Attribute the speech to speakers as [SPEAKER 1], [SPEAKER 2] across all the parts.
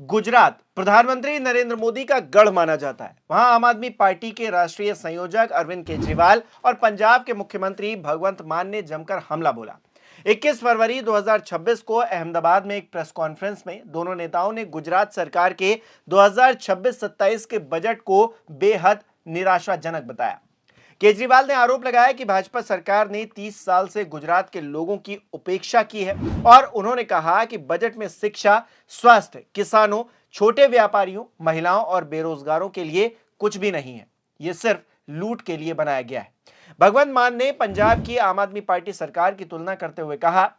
[SPEAKER 1] गुजरात प्रधानमंत्री नरेंद्र मोदी का गढ़ माना जाता है। वहां आम आदमी पार्टी के राष्ट्रीय संयोजक अरविंद केजरीवाल और पंजाब के मुख्यमंत्री भगवंत मान ने जमकर हमला बोला। 21 फरवरी 2026 को अहमदाबाद में एक प्रेस कॉन्फ्रेंस में दोनों नेताओं ने गुजरात सरकार के 2026-27 के बजट को बेहद निराशाजनक बताया। केजरीवाल ने आरोप लगाया कि भाजपा सरकार ने 30 साल से गुजरात के लोगों की उपेक्षा की है और उन्होंने कहा कि बजट में शिक्षा, स्वास्थ्य, किसानों, छोटे व्यापारियों, महिलाओं और बेरोजगारों के लिए कुछ भी नहीं है। ये सिर्फ लूट के लिए बनाया गया है। भगवंत मान ने पंजाब की आम आदमी पार्टी सरकार की तुलना करते हुए कहा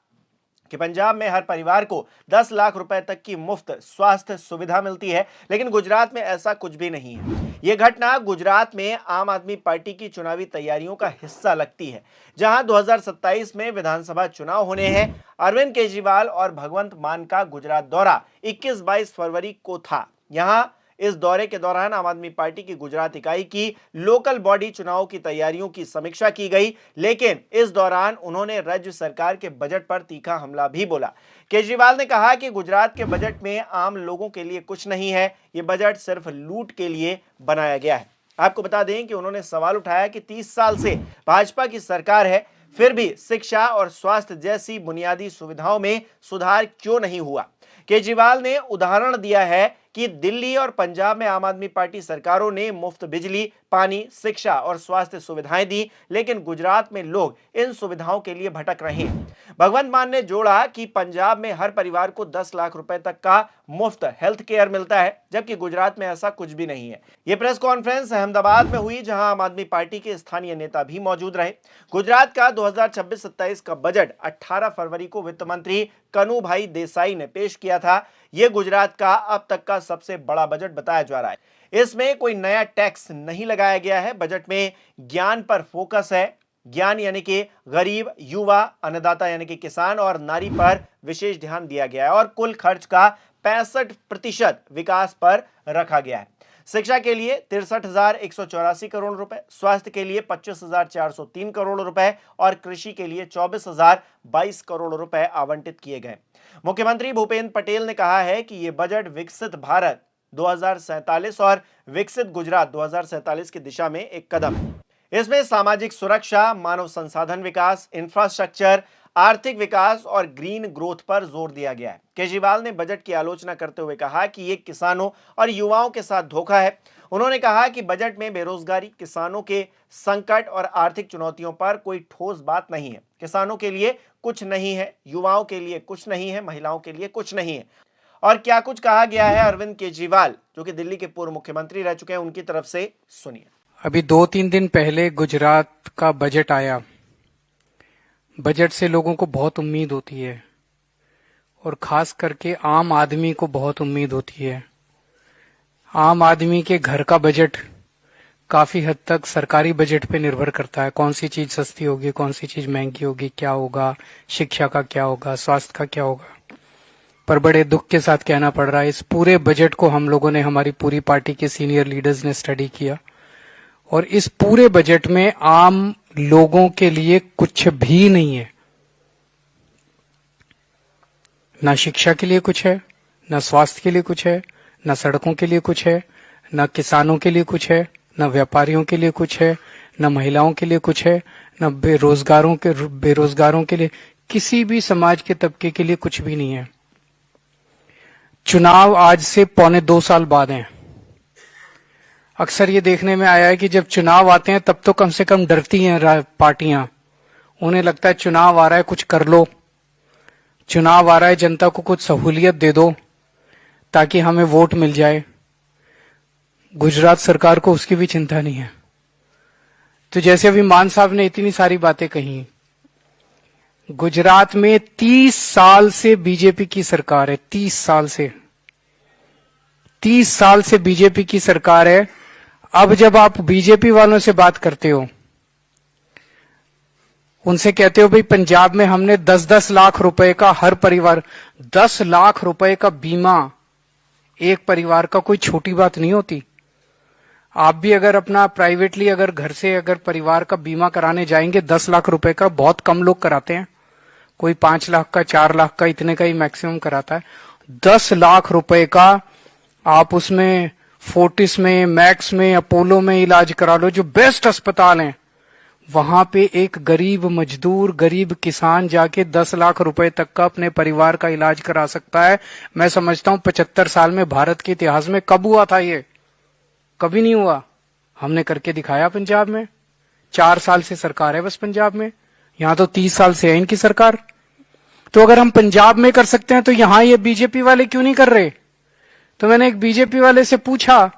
[SPEAKER 1] कि पंजाब में हर परिवार को 10 लाख रुपए तक की मुफ्त स्वास्थ्य सुविधा मिलती है, लेकिन गुजरात में ऐसा कुछ भी नहीं है। यह घटना गुजरात में आम आदमी पार्टी की चुनावी तैयारियों का हिस्सा लगती है, जहां 2027 में विधानसभा चुनाव होने हैं। अरविंद केजरीवाल और भगवंत मान का गुजरात दौरा 21-22 फरवरी को था। यहां इस दौरे के दौरान आम आदमी पार्टी की गुजरात इकाई की लोकल बॉडी चुनाव की तैयारियों की समीक्षा की गई, लेकिन इस दौरान उन्होंने राज्य सरकार के बजट पर तीखा हमला भी बोला। केजरीवाल ने कहा कि गुजरात के बजट में आम लोगों के लिए कुछ नहीं है, ये बजट सिर्फ लूट के लिए बनाया गया है। आपको बता दें कि उन्होंने सवाल उठाया कि 30 साल से भाजपा की सरकार है, फिर भी शिक्षा और स्वास्थ्य जैसी बुनियादी सुविधाओं में सुधार क्यों नहीं हुआ। केजरीवाल ने उदाहरण दिया है कि दिल्ली और पंजाब में आम आदमी पार्टी सरकारों ने मुफ्त बिजली, पानी, शिक्षा और स्वास्थ्य सुविधाएं दी, लेकिन गुजरात में लोग इन सुविधाओं के लिए भटक रहे हैं। भगवंत मान ने जोड़ा कि पंजाब में हर परिवार को 10 लाख रुपए तक का मुफ्त हेल्थ केयर मिलता है, जबकि गुजरात में ऐसा कुछ भी नहीं है। यह प्रेस कॉन्फ्रेंस अहमदाबाद में हुई, जहां आम आदमी पार्टी के स्थानीय नेता भी मौजूद रहे। गुजरात का 2026-27 का बजट 18 फरवरी को वित्त मंत्री कनुभाई देसाई ने पेश किया था। यह गुजरात का अब तक का सबसे बड़ा बजट बताया जा रहा है। इसमें कोई नया टैक्स नहीं लगाया गया है। बजट में ज्ञान पर फोकस है। ज्ञान यानी कि गरीब, युवा, अन्नदाता यानी कि किसान और नारी पर विशेष ध्यान दिया गया है और कुल खर्च का 65% विकास पर रखा गया है। शिक्षा के लिए 63,184 करोड़ रुपए, स्वास्थ्य के लिए 25,403 करोड़ रुपए और कृषि के लिए 24,022 करोड़ रुपए आवंटित किए गए। मुख्यमंत्री भूपेंद्र पटेल ने कहा है कि यह बजट विकसित भारत 2047 और विकसित गुजरात 2047 की दिशा में एक कदम है। इसमें सामाजिक सुरक्षा, मानव संसाधन विकास, इंफ्रास्ट्रक्चर, आर्थिक विकास और ग्रीन ग्रोथ पर जोर दिया गया है। केजरीवाल ने बजट की आलोचना करते हुए कहा कि यह किसानों और युवाओं के साथ धोखा है। उन्होंने कहा कि बजट में बेरोजगारी, किसानों के संकट और आर्थिक चुनौतियों पर कोई ठोस बात नहीं है। किसानों के लिए कुछ नहीं है, युवाओं के लिए कुछ नहीं है, महिलाओं के लिए कुछ नहीं है। और क्या कुछ कहा गया है अरविंद केजरीवाल, जो कि दिल्ली के पूर्व मुख्यमंत्री रह चुके हैं, उनकी तरफ से सुनिए।
[SPEAKER 2] अभी 2-3 दिन पहले गुजरात का बजट आया। बजट से लोगों को बहुत उम्मीद होती है और खास करके आम आदमी को बहुत उम्मीद होती है। आम आदमी के घर का बजट काफी हद तक सरकारी बजट पे निर्भर करता है। कौन सी चीज सस्ती होगी, कौन सी चीज महंगी होगी, क्या होगा, शिक्षा का क्या होगा, स्वास्थ्य का क्या होगा। पर बड़े दुख के साथ कहना पड़ रहा है, इस पूरे बजट को हम लोगों ने, हमारी पूरी पार्टी के सीनियर लीडर्स ने स्टडी किया और इस पूरे बजट में आम लोगों के लिए कुछ भी नहीं है। ना शिक्षा के लिए कुछ है, ना स्वास्थ्य के लिए कुछ है, ना सड़कों के लिए कुछ है, ना किसानों के लिए कुछ है, ना व्यापारियों के लिए कुछ है, ना महिलाओं के लिए कुछ है, ना बेरोजगारों के लिए, किसी भी समाज के तबके के लिए कुछ भी नहीं है। चुनाव आज से 1.25 साल बाद हैं। अक्सर ये देखने में आया है कि जब चुनाव आते हैं तब तो कम से कम डरती हैं पार्टियां। उन्हें लगता है चुनाव आ रहा है, कुछ कर लो, चुनाव आ रहा है, जनता को कुछ सहूलियत दे दो ताकि हमें वोट मिल जाए। गुजरात सरकार को उसकी भी चिंता नहीं है। तो जैसे अभी मान साहब ने इतनी सारी बातें कही, गुजरात में 30 साल से बीजेपी की सरकार है। 30 साल से बीजेपी की सरकार है। अब जब आप बीजेपी वालों से बात करते हो, उनसे कहते हो भाई पंजाब में हमने 10-10 लाख रुपए का हर परिवार, 10 लाख रुपए का बीमा एक परिवार का कोई छोटी बात नहीं होती। आप भी अगर अपना प्राइवेटली अगर घर से अगर परिवार का बीमा कराने जाएंगे, 10 लाख रुपए का बहुत कम लोग कराते हैं। कोई 5 लाख का, 4 लाख का, इतने का ही मैक्सिमम कराता है। 10 लाख रुपए का आप उसमें फोर्टिस में, मैक्स में, अपोलो में इलाज करा लो, जो बेस्ट अस्पताल हैं, वहां पे एक गरीब मजदूर, गरीब किसान जाके 10 लाख रुपए तक का अपने परिवार का इलाज करा सकता है। मैं समझता हूं 75 साल में भारत के इतिहास में कब हुआ था ये? कभी नहीं हुआ। हमने करके दिखाया पंजाब में। 4 साल से सरकार है बस पंजाब में, यहां तो 30 साल से है इनकी सरकार। तो अगर हम पंजाब में कर सकते हैं तो यहां ये बीजेपी वाले क्यों नहीं कर रहे? तो मैंने एक बीजेपी वाले से पूछा,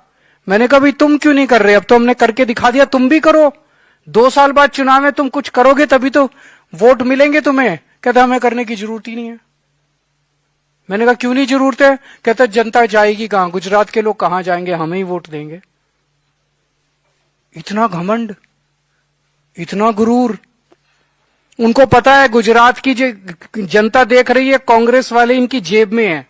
[SPEAKER 2] मैंने कहा भाई तुम क्यों नहीं कर रहे? अब तो हमने करके दिखा दिया, तुम भी करो। 2 साल बाद चुनाव में तुम कुछ करोगे तभी तो वोट मिलेंगे तुम्हें। कहता हमें करने की जरूरत ही नहीं है। मैंने कहा क्यों नहीं जरूरत है? कहता जनता जाएगी कहां? गुजरात के लोग कहां जाएंगे? हमें ही वोट देंगे। इतना घमंड, इतना गुरूर। उनको पता है गुजरात की जो जनता देख रही है, कांग्रेस वाले इनकी जेब में है।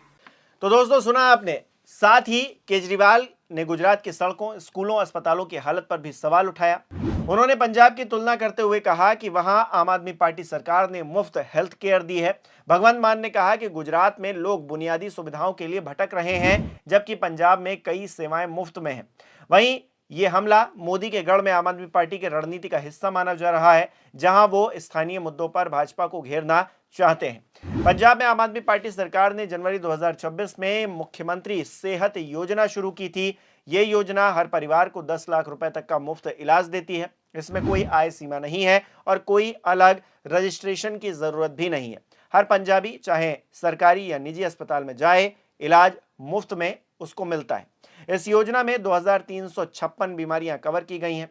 [SPEAKER 1] तो दोस्तों सुना आपने। साथ ही केजरीवाल ने गुजरात की सड़कों, स्कूलों, अस्पतालों की हालत पर भी सवाल उठाया। उन्होंने पंजाब की तुलना करते हुए कहा कि वहां आम आदमी पार्टी सरकार ने मुफ्त हेल्थ केयर दी है। भगवंत मान ने कहा कि गुजरात में लोग बुनियादी सुविधाओं के लिए भटक रहे हैं, जबकि पंजाब में कई सेवाएं मुफ्त में हैं। वहीं ये हमला मोदी के गढ़ में आम आदमी पार्टी की रणनीति का हिस्सा माना जा रहा है, जहां वो स्थानीय मुद्दों पर भाजपा को घेरना चाहते हैं। पंजाब में आम आदमी पार्टी सरकार ने जनवरी 2026 में मुख्यमंत्री सेहत योजना शुरू की थी। ये योजना हर परिवार को 10 लाख रुपए तक का मुफ्त इलाज देती है। इसमें कोई आय सीमा नहीं है और कोई अलग रजिस्ट्रेशन की जरूरत भी नहीं है। हर पंजाबी चाहे सरकारी या निजी अस्पताल में जाए, इलाज मुफ्त में उसको मिलता है। इस योजना में 2356 बीमारियां कवर की गई हैं।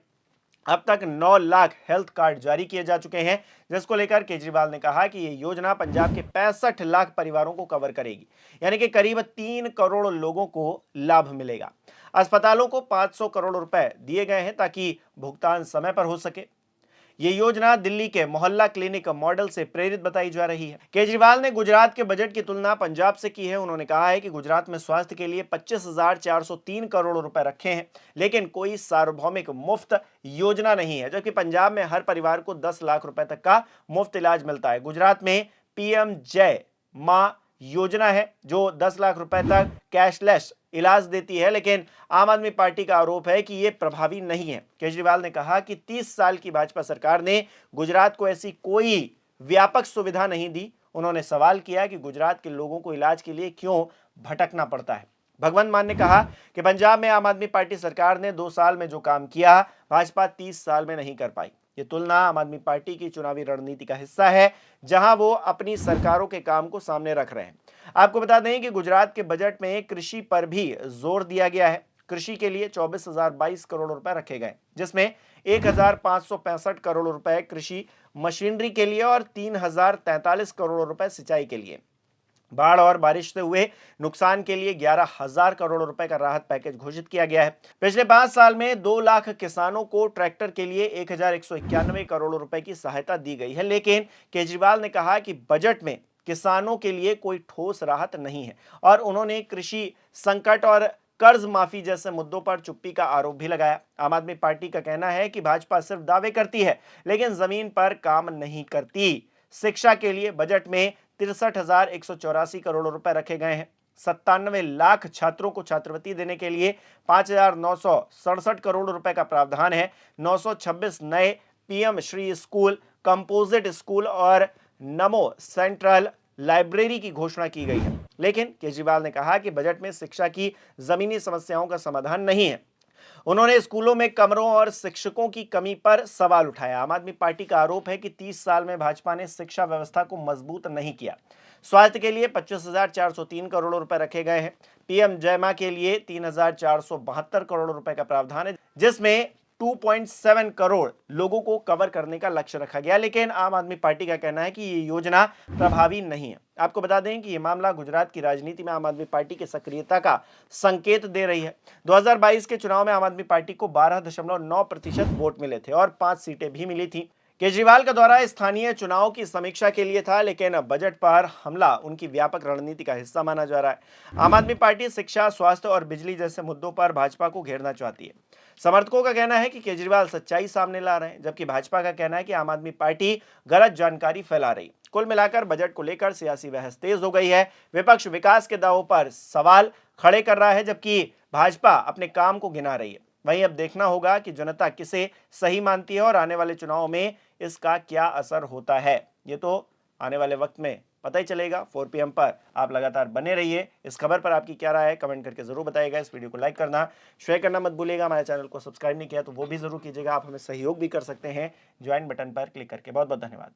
[SPEAKER 1] अब तक 9 लाख हेल्थ कार्ड जारी किए जा चुके हैं, जिसको लेकर केजरीवाल ने कहा कि यह योजना पंजाब के 65 लाख परिवारों को कवर करेगी, यानी कि करीब 3 करोड़ लोगों को लाभ मिलेगा। अस्पतालों को 500 करोड़ रुपए दिए गए हैं ताकि भुगतान समय पर हो सके। ये योजना दिल्ली के मोहल्ला क्लिनिक मॉडल से प्रेरित बताई जा रही है। केजरीवाल ने गुजरात के बजट की तुलना पंजाब से की है। उन्होंने कहा है कि गुजरात में स्वास्थ्य के लिए 25,403 करोड़ रुपए रखे हैं, लेकिन कोई सार्वभौमिक मुफ्त योजना नहीं है, जबकि पंजाब में हर परिवार को 10 लाख रुपए तक का मुफ्त इलाज मिलता है। गुजरात में पीएम जय मां योजना है जो 10 लाख रुपए तक कैशलेस इलाज देती है, लेकिन आम आदमी पार्टी का आरोप है कि यह प्रभावी नहीं है। केजरीवाल ने कहा कि 30 साल की भाजपा सरकार ने गुजरात को ऐसी कोई व्यापक सुविधा नहीं दी। उन्होंने सवाल किया कि गुजरात के लोगों को इलाज के लिए क्यों भटकना पड़ता है। भगवंत मान ने कहा कि पंजाब में आम आदमी पार्टी सरकार ने 2 साल में जो काम किया, भाजपा 30 साल में नहीं कर पाई। ये तुलना आम आदमी पार्टी की चुनावी रणनीति का हिस्सा है, जहां वो अपनी सरकारों के काम को सामने रख रहे हैं। आपको बता दें कि गुजरात के बजट में कृषि पर भी जोर दिया गया है। कृषि के लिए 24,022 करोड़ रुपए रखे गए, जिसमें 1,565 करोड़ रुपए कृषि मशीनरी के लिए और 3,043 करोड़ रुपए सिंचाई के लिए। बाढ़ और बारिश से हुए नुकसान के लिए 11,000 करोड़ रुपए का राहत पैकेज घोषित किया गया है। पिछले 5 साल में 2 लाख किसानों को ट्रैक्टर के लिए 1,191 करोड़ रुपए की सहायता दी गई है, लेकिन केजरीवाल ने कहा कि बजट में किसानों के लिए कोई ठोस राहत नहीं है और उन्होंने कृषि संकट और कर्ज माफी जैसे मुद्दों पर चुप्पी का आरोप भी लगाया। आम आदमी पार्टी का कहना है कि भाजपा सिर्फ दावे करती है, लेकिन जमीन पर काम नहीं करती। शिक्षा के लिए बजट में 63,184 करोड़ रुपए रखे गए हैं। 97 लाख छात्रों को छात्रवृत्ति देने के लिए 5,967 करोड़ रुपए का प्रावधान है। 926 नए PM Shri school, composite school और नमो सेंट्रल लाइब्रेरी की घोषणा की गई है। लेकिन केजरीवाल ने कहा कि बजट में शिक्षा की जमीनी समस्याओं का समाधान नहीं है। उन्होंने स्कूलों में कमरों और शिक्षकों की कमी पर सवाल उठाया। आम आदमी पार्टी का आरोप है कि 30 साल में भाजपा ने शिक्षा व्यवस्था को मजबूत नहीं किया। स्वास्थ्य के लिए 25,403 करोड़ रुपए रखे गए हैं। पीएम जय मां के लिए 3,472 करोड़ रुपए का प्रावधान है, जिसमें 2.7 करोड़ लोगों को कवर करने का लक्ष्य रखा गया, लेकिन आम आदमी पार्टी का कहना है कि ये योजना प्रभावी नहीं है। आपको बता दें कि यह मामला गुजरात की राजनीति में आम आदमी पार्टी की सक्रियता का संकेत दे रही है। 2022 के चुनाव में आम आदमी पार्टी को 12.9% वोट मिले थे और 5 सीटें भी मिली थी। केजरीवाल का दौरा स्थानीय चुनाव की समीक्षा के लिए था, लेकिन बजट पर हमला उनकी व्यापक रणनीति का हिस्सा माना जा रहा है। आम आदमी पार्टी शिक्षा, स्वास्थ्य और बिजली जैसे मुद्दों पर भाजपा को घेरना चाहती है। समर्थकों का कहना है कि केजरीवाल सच्चाई सामने ला रहे हैं, जबकि भाजपा का कहना है कि आम आदमी पार्टी गलत जानकारी फैला रही। कुल मिलाकर बजट को लेकर सियासी बहस तेज हो गई है। विपक्ष विकास के दावों पर सवाल खड़े कर रहा है, जबकि भाजपा अपने काम को गिना रही है। वहीं अब देखना होगा कि जनता किसे सही मानती है और आने वाले चुनाव में इसका क्या असर होता है। ये तो आने वाले वक्त में पता ही चलेगा। 4 PM पर आप लगातार बने रहिए। इस खबर पर आपकी क्या राय है कमेंट करके जरूर बताइएगा। इस वीडियो को लाइक करना, शेयर करना मत भूलिएगा। हमारे चैनल को सब्सक्राइब नहीं किया तो वो भी जरूर कीजिएगा। आप हमें सहयोग भी कर सकते हैं ज्वाइन बटन पर क्लिक करके। बहुत बहुत धन्यवाद।